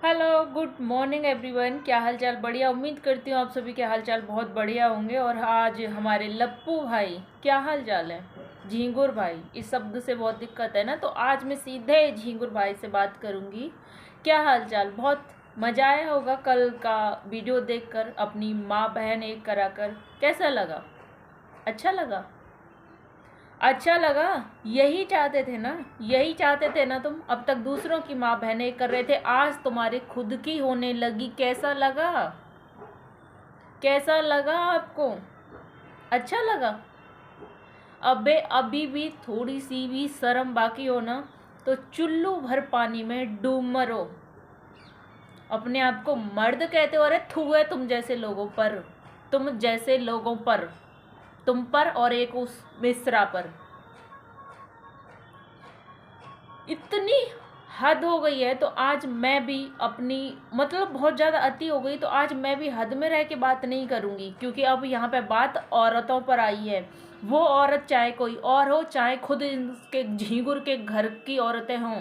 Hello, good morning everyone. क्या हाल चाल? बढ़िया। उम्मीद करती हूँ आप सभी के हाल चाल बहुत बढ़िया होंगे। और आज हमारे लप्पू भाई, क्या हाल चाल है? झींगुर भाई, इस शब्द से बहुत दिक्कत है ना, तो आज मैं सीधे झींगुर भाई से बात करूँगी। क्या हाल चाल? बहुत मज़ा आया होगा कल का वीडियो देखकर, अपनी माँ बहन एक कराकर। कैसा लगा? अच्छा लगा? अच्छा लगा। यही चाहते थे ना, यही चाहते थे ना तुम। अब तक दूसरों की माँ बहनें कर रहे थे, आज तुम्हारे खुद की होने लगी। कैसा लगा? कैसा लगा आपको? अच्छा लगा? अबे अभी भी थोड़ी सी भी शर्म बाकी हो ना, तो चुल्लू भर पानी में डूब मरो। अपने आप को मर्द कहते हो? अरे थू है तुम जैसे लोगों पर, तुम जैसे लोगों पर, तुम पर और एक उस मिश्रा पर। इतनी हद हो गई है, तो आज मैं भी अपनी, मतलब बहुत ज़्यादा अति हो गई, तो आज मैं भी हद में रह के बात नहीं करूँगी। क्योंकि अब यहाँ पे बात औरतों पर आई है। वो औरत चाहे कोई और हो, चाहे खुद इसके झींगुर के घर की औरतें हों।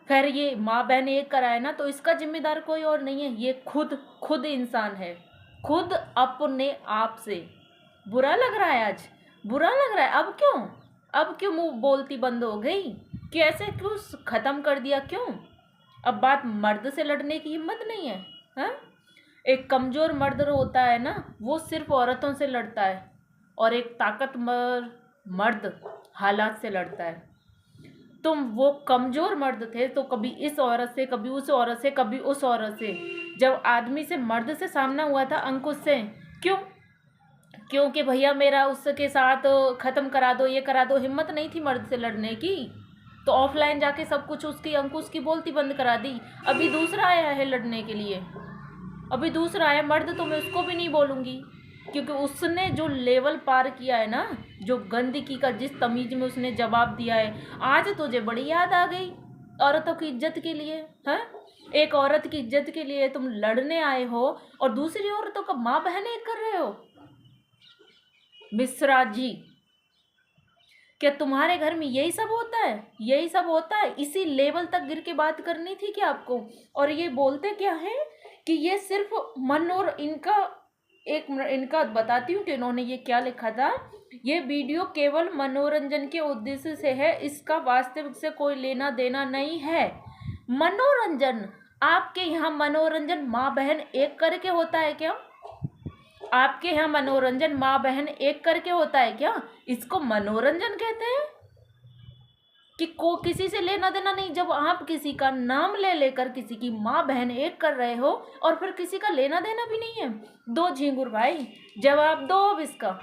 खैर, ये माँ बहन एक कराए ना, तो इसका जिम्मेदार कोई और नहीं है, ये खुद खुद इंसान है। खुद अपने आप से। बुरा लग रहा है आज? बुरा लग रहा है? अब क्यों मुंह बोलती बंद हो गई? कैसे, क्यों खत्म कर दिया? क्यों अब बात मर्द से लड़ने की हिम्मत नहीं है? हाँ, एक कमजोर मर्द होता है ना, वो सिर्फ औरतों से लड़ता है। और एक ताकतवर मर्द हालात से लड़ता है। तुम वो कमजोर मर्द थे, तो कभी इस औरत से, कभी उस औरत से, कभी उस औरत से। जब आदमी से, मर्द से सामना हुआ था, अंकुश से, क्यों? क्योंकि भैया मेरा उसके साथ ख़त्म करा दो, ये करा दो। हिम्मत नहीं थी मर्द से लड़ने की, तो ऑफलाइन जाके सब कुछ उसकी, अंकुश की बोलती बंद करा दी। अभी दूसरा आया है लड़ने के लिए, अभी दूसरा आया मर्द, तो मैं उसको भी नहीं बोलूँगी। क्योंकि उसने जो लेवल पार किया है ना, जो गंदगी का जिस तमीज में उसने जवाब दिया है, आज तुझे बड़ी याद आ गई औरतों की इज्जत के लिए। हैं? एक औरत की इज्जत के लिए तुम लड़ने आए हो, और दूसरी औरतों का माँ बहन एक कर रहे हो। मिश्रा जी, क्या तुम्हारे घर में यही सब होता है? यही सब होता है? इसी लेवल तक गिर के बात करनी थी क्या आपको? और ये बोलते क्या है कि ये सिर्फ मन, और इनका एक इनका बताती हूँ कि इन्होंने ये क्या लिखा था। ये वीडियो केवल मनोरंजन के उद्देश्य से है, इसका वास्तविक से कोई लेना देना नहीं है। मनोरंजन? आपके यहाँ मनोरंजन माँ बहन एक करके होता है क्या? आपके यहाँ मनोरंजन माँ बहन एक करके होता है क्या? इसको मनोरंजन कहते हैं? कि को किसी से लेना देना नहीं, जब आप किसी का नाम ले लेकर किसी की माँ बहन एक कर रहे हो, और फिर किसी का लेना देना भी नहीं है। दो झिंगुर भाई, जवाब दो अब इसका।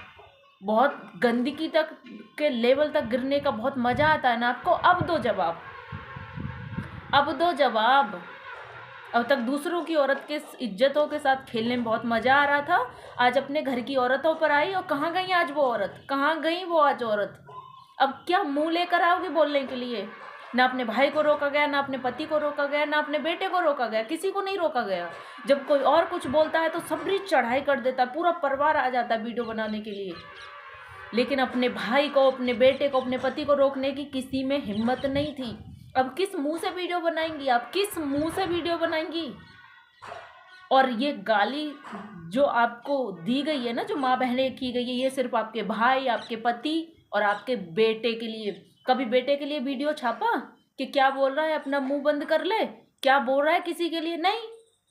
बहुत गंदगी तक के लेवल तक गिरने का बहुत मजा आता है ना आपको, अब दो जवाब। अब दो जवाब। अब तक दूसरों की औरत के इज्जतों के साथ खेलने में बहुत मज़ा आ रहा था, आज अपने घर की औरतों पर आई। और कहाँ गई आज वो औरत? कहाँ गई वो आज औरत? अब क्या मुंह लेकर आओगे बोलने के लिए? ना अपने भाई को रोका गया, ना अपने पति को रोका गया, ना अपने बेटे को रोका गया, किसी को नहीं रोका गया। जब कोई और कुछ बोलता है तो सबरी चढ़ाई कर देता है, पूरा परिवार आ जाता है वीडियो बनाने के लिए। लेकिन अपने भाई को, अपने बेटे को, अपने पति को रोकने की किसी में हिम्मत नहीं थी। अब किस मुंह से वीडियो बनाएंगी आप? किस मुंह से वीडियो बनाएंगी? और ये गाली जो आपको दी गई है ना, जो माँ बहनें की गई है, ये सिर्फ आपके भाई, आपके पति और आपके बेटे के लिए। कभी बेटे के लिए वीडियो छापा कि क्या बोल रहा है, अपना मुंह बंद कर ले, क्या बोल रहा है किसी के लिए? नहीं।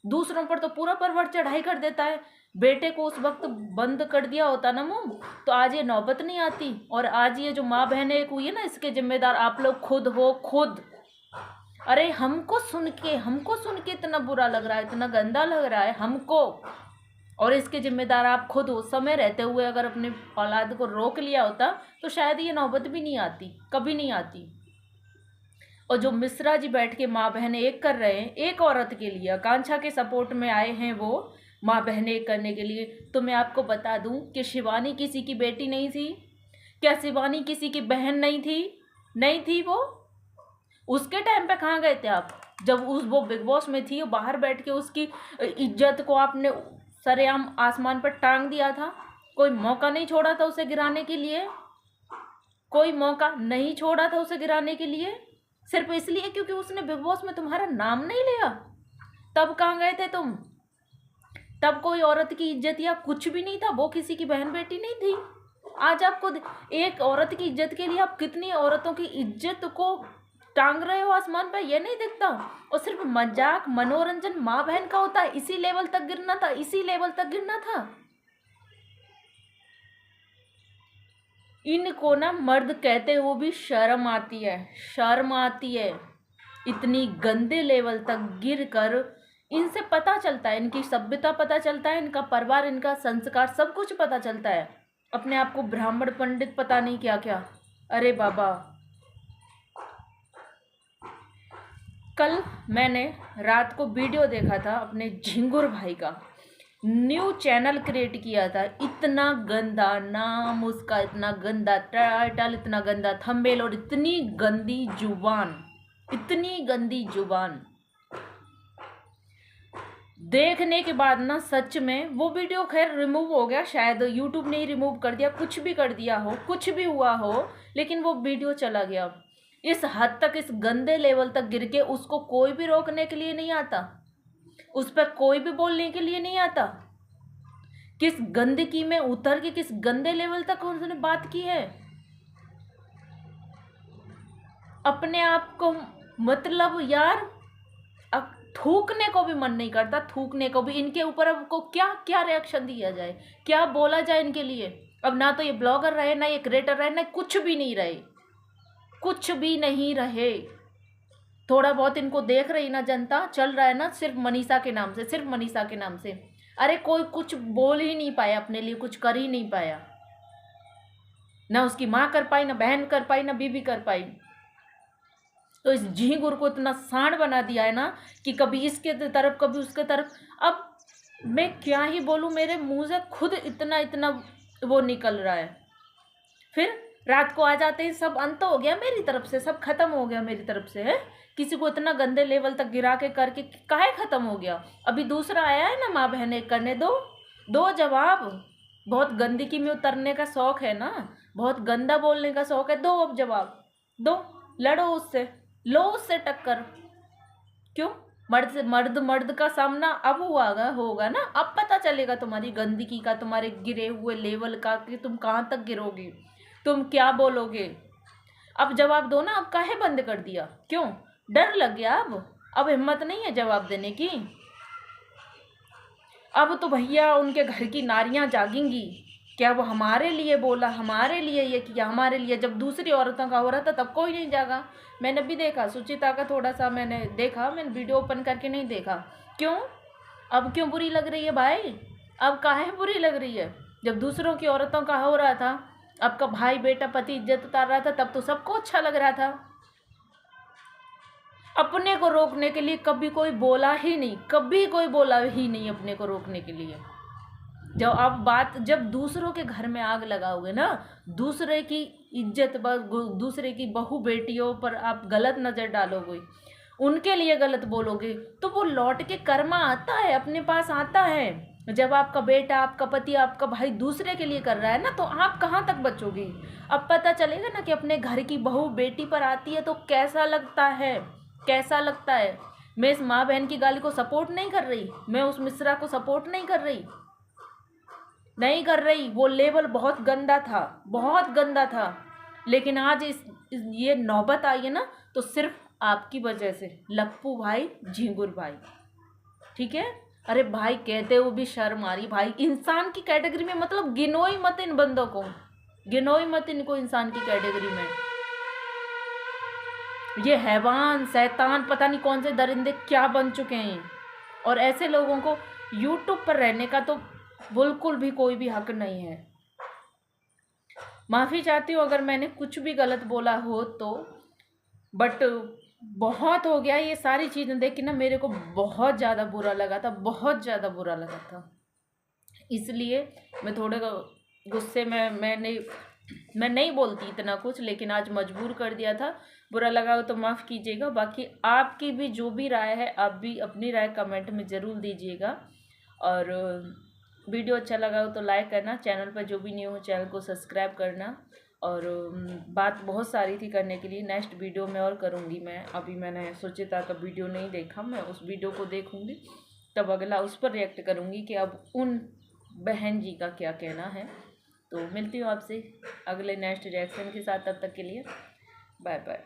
दूसरों पर तो पूरा परवर चढ़ाई कर देता है। बेटे को उस वक्त बंद कर दिया होता ना मुंह, तो आज ये नौबत नहीं आती। और आज ये जो माँ बहनें एक हुई है ना, इसके जिम्मेदार आप लोग खुद हो, खुद। अरे हमको सुन के इतना बुरा लग रहा है, इतना गंदा लग रहा है हमको, और इसके जिम्मेदार आप खुद हो। समय रहते हुए अगर अपने औलाद को रोक लिया होता, तो शायद ये नौबत भी नहीं आती, कभी नहीं आती। और जो मिश्रा जी बैठ के माँ बहन एक कर रहे हैं, एक औरत के लिए, आकांक्षा के सपोर्ट में आए हैं वो माँ बहन एक करने के लिए। तो मैं आपको बता दूं कि शिवानी किसी की बेटी नहीं थी क्या? शिवानी किसी की बहन नहीं थी? नहीं थी वो? उसके टाइम पे कहाँ गए थे आप? जब वो बिग बॉस में थी, बाहर बैठ के उसकी इज्जत को आपने सरेआम आसमान पर टांग दिया था। कोई मौका नहीं छोड़ा था उसे गिराने के लिए, कोई मौका नहीं छोड़ा था उसे गिराने के लिए, सिर्फ इसलिए क्योंकि उसने बिग बॉस में तुम्हारा नाम नहीं लिया। तब कहाँ गए थे तुम? तब कोई औरत की इज्जत या कुछ भी नहीं था, वो किसी की बहन बेटी नहीं थी। आज आपको एक औरत की इज्जत के लिए आप कितनी औरतों की इज्जत को टांग रहे हो आसमान पे, ये नहीं दिखता? और सिर्फ मजाक मनोरंजन माँ बहन का होता है, इसी लेवल तक गिरना था, इसी लेवल तक गिरना था। इनको ना मर्द कहते हुए भी शर्म आती है, शर्म आती है। इतनी गंदे लेवल तक गिर कर इनसे पता चलता है, इनकी सभ्यता पता चलता है, इनका परिवार, इनका संस्कार, सब कुछ पता चलता है। अपने आप को ब्राह्मण पंडित पता नहीं क्या क्या। अरे बाबा, कल मैंने रात को वीडियो देखा था अपने झिंगुर भाई का, न्यू चैनल क्रिएट किया था। इतना गंदा नाम उसका, इतना गंदा टाइटल, इतना गंदा थंबनेल और इतनी गंदी जुबान, इतनी गंदी जुबान। देखने के बाद ना सच में वो वीडियो खैर रिमूव हो गया, शायद यूट्यूब ने ही रिमूव कर दिया, कुछ भी कर दिया हो, कुछ भी हुआ हो, लेकिन वो वीडियो चला गया। इस हद तक, इस गंदे लेवल तक गिर के उसको कोई भी रोकने के लिए नहीं आता, उस पर कोई भी बोलने के लिए नहीं आता। किस गंदगी में उतर के किस गंदे लेवल तक उसने बात की है। अपने आप को मतलब यार, अब थूकने को भी मन नहीं करता, थूकने को भी। इनके ऊपर अब को क्या क्या रिएक्शन दिया जाए, क्या बोला जाए इनके लिए? अब ना तो ये ब्लॉगर रहे, ना ये क्रिएटर रहे, ना कुछ भी नहीं रहे, कुछ भी नहीं रहे। थोड़ा बहुत इनको देख रही ना जनता, चल रहा है ना सिर्फ मनीषा के नाम से, सिर्फ मनीषा के नाम से। अरे कोई कुछ बोल ही नहीं पाया, अपने लिए कुछ कर ही नहीं पाया। ना उसकी माँ कर पाई, ना बहन कर पाई, ना बीबी कर पाई। तो इस झींगुर को इतना सांड बना दिया है ना कि कभी इसके तरफ कभी उसके तरफ। अब मैं क्या ही बोलूँ, मेरे मुंह से खुद इतना इतना वो निकल रहा है। फिर रात को आ जाते हैं, सब अंत हो गया मेरी तरफ से, सब खत्म हो गया मेरी तरफ से है। किसी को इतना गंदे लेवल तक गिरा के करके काहे खत्म हो गया? अभी दूसरा आया है ना, माँ बहने करने दो, दो जवाब। बहुत गंदगी में उतरने का शौक है ना, बहुत गंदा बोलने का शौक है, दो अब जवाब दो, लड़ो उससे, लो उससे टक्कर। क्यों? मर्द से मर्द का सामना अब होगा ना, अब पता चलेगा तुम्हारी गंदगी का, तुम्हारे गिरे हुए लेवल का, कि तुम कहाँ तक गिरोगे, तुम क्या बोलोगे। अब जवाब दो ना, अब काहे बंद कर दिया? क्यों? डर लग गया? अब हिम्मत नहीं है जवाब देने की? अब तो भैया उनके घर की नारियां जागेंगी। क्या वो हमारे लिए बोला, हमारे लिए ये किया, हमारे लिए? जब दूसरी औरतों का हो रहा था तब कोई नहीं जागा। मैंने भी देखा सुचिता का, थोड़ा सा मैंने देखा, मैंने वीडियो ओपन करके नहीं देखा। क्यों? अब क्यों बुरी लग रही है भाई? अब काहे बुरी लग रही है? जब दूसरों की औरतों का हो रहा था, आपका भाई बेटा पति इज्जत उतार रहा था, तब तो सबको अच्छा लग रहा था। अपने को रोकने के लिए कभी कोई बोला ही नहीं, कभी कोई बोला ही नहीं अपने को रोकने के लिए। जब दूसरों के घर में आग लगाओगे ना, दूसरे की इज्जत पर, दूसरे की बहू बेटियों पर आप गलत नज़र डालोगे, उनके लिए गलत बोलोगे, तो वो लौट के कर्मा आता है, अपने पास आता है। जब आपका बेटा, आपका पति, आपका भाई दूसरे के लिए कर रहा है ना, तो आप कहाँ तक बचोगे? अब पता चलेगा ना कि अपने घर की बहू बेटी पर आती है तो कैसा लगता है, कैसा लगता है। मैं इस माँ बहन की गाली को सपोर्ट नहीं कर रही, मैं उस मिश्रा को सपोर्ट नहीं कर रही, नहीं कर रही। वो लेवल बहुत गंदा था, बहुत गंदा था। लेकिन आज ये नौबत आई है ना, तो सिर्फ आपकी वजह से, लप्पू भाई, झिंगुर भाई, ठीक है? अरे भाई, कहते हुए भी शर्म आ रही भाई। इंसान की कैटेगरी में मतलब गिनो ही मत इन बंदों को, गिनो ही मत इनको इंसान की कैटेगरी में। ये हैवान, शैतान, पता नहीं कौन से दरिंदे क्या बन चुके हैं। और ऐसे लोगों को यूट्यूब पर रहने का तो बिल्कुल भी कोई भी हक नहीं है। माफ़ी चाहती हूँ अगर मैंने कुछ भी गलत बोला हो तो, बट बहुत हो गया। ये सारी चीज़ें देख के ना मेरे को बहुत ज़्यादा बुरा लगा था, बहुत ज़्यादा बुरा लगा था। इसलिए मैं थोड़े गुस्से में मैं नहीं बोलती इतना कुछ, लेकिन आज मजबूर कर दिया था। बुरा लगा हो तो माफ़ कीजिएगा। बाकी आपकी भी जो भी राय है, आप भी अपनी राय कमेंट में ज़रूर दीजिएगा। और वीडियो अच्छा लगा हो तो लाइक करना, चैनल पर जो भी न्यू हो चैनल को सब्सक्राइब करना। और बात बहुत सारी थी करने के लिए, नेक्स्ट वीडियो में और करूँगी मैं। अभी मैंने सुचिता का वीडियो नहीं देखा, मैं उस वीडियो को देखूँगी तब अगला उस पर रिएक्ट करूँगी कि अब उन बहन जी का क्या कहना है। तो मिलती हूँ आपसे अगले नेक्स्ट रिएक्शन के साथ, तब तक के लिए बाय बाय।